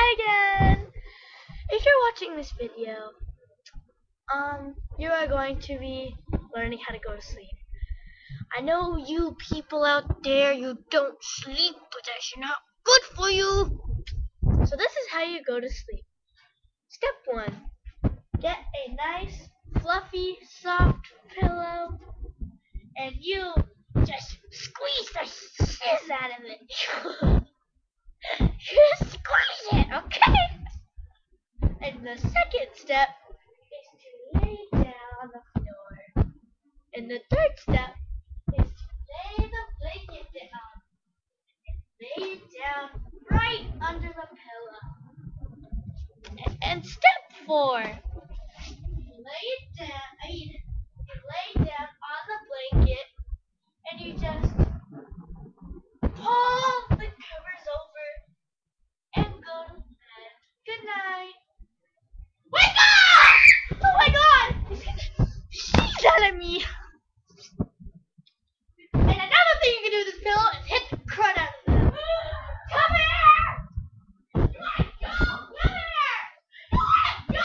Hi again! If you're watching this video, you are going to be learning how to go to sleep. I know you people out there, you don't sleep, but that's not good for you. So this is how you go to sleep. Step 1. Get a nice, fluffy, soft pillow, and you just squeeze the shiz out of it. Just squeeze it, okay? And the second step is to lay down on the floor. And the third step is to lay the blanket down. And lay it down right under the pillow. And step 4. You lay down on the blanket and you just pull the covers over and go to bed. Good night. Wake up! Oh my god! She's out of me. And another thing you can do with this pillow is hit the crud out of them. Come here! You wanna go? Come here! You wanna go?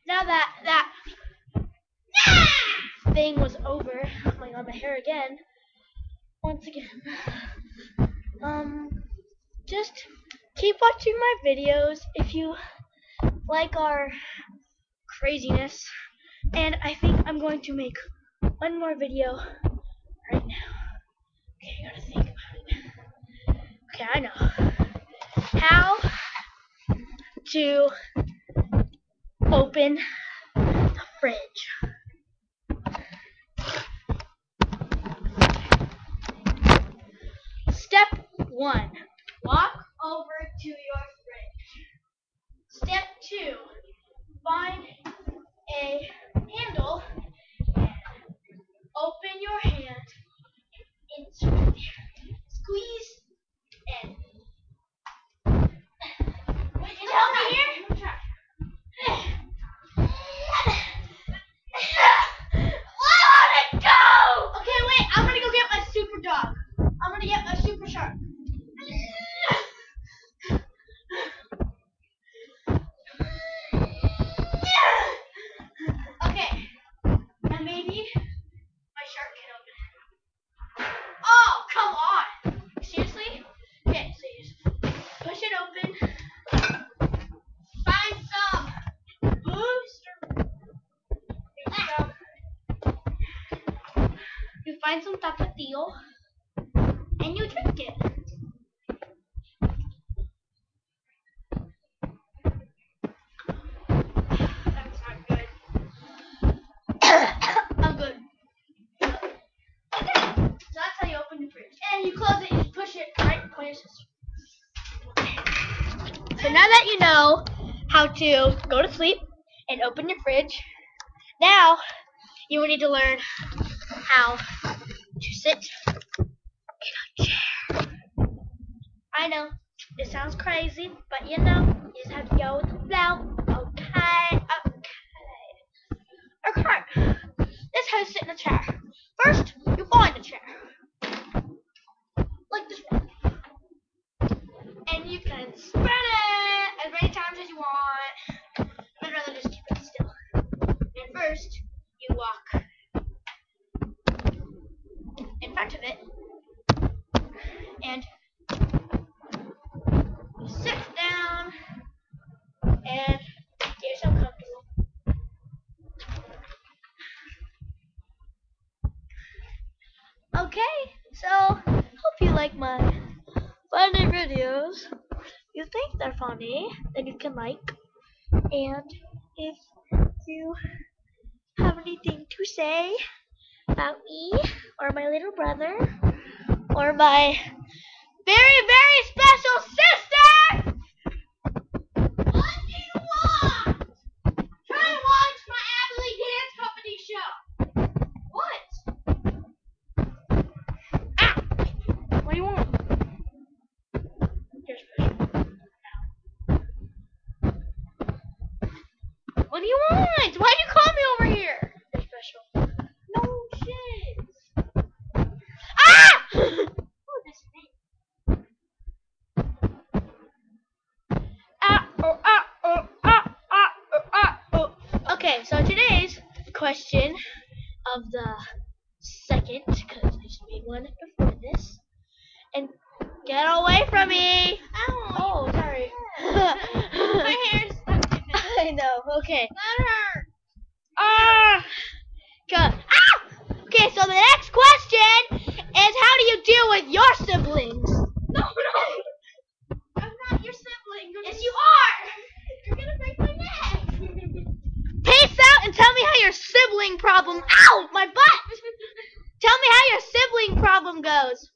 Now that thing was over, oh my god, my hair again. Once again, just keep watching my videos if you like our craziness. And I think I'm going to make one more video right now. Okay, I gotta think about it. Okay, I know how to open the fridge. Step 1. Walk over to your fridge. Step 2. Find a handle and open your hand and insert there. Squeeze and wait, can you help me here? Let it go! Okay, wait, I'm gonna go get my super dog. I'm gonna get my super shark. Okay, and maybe my shark can open it. Oh, come on! Seriously? Okay, so you just push it open. Find some booster. You find some tapatio and you drink it. That's not good. I'm good. Okay, so that's how you open the fridge. And you close it and you push it right in places. So now that you know how to go to sleep and open your fridge, now you will need to learn how to sit in a chair. I know, it sounds crazy, but you know, you just have to go with the flow. Okay. This is how you sit in a chair. First, you find a chair. Like this one. And you can spread it as many times as you want. I'd rather just keep it still. And first, you walk in front of it. And you sit down and get yourself comfortable. Okay, so hope you like my funny videos. If you think they're funny, then you can like. And if you have anything to say about me or my little brother or my very, very special sister, do you want? Why'd you call me over here? You're special. No shit. Ah! Oh, that's me. Okay, so today's question of the second, because I just made one before this, and get away from me! Ow. Oh, sorry. My hair's stuck in it. I know. Okay. That hurt. Good. Ah! Okay, so the next question is, how do you deal with your siblings? No. I'm not your sibling. Yes, you are. You're gonna break my neck. Peace out and tell me how your sibling problem. Ow, my butt. Tell me how your sibling problem goes.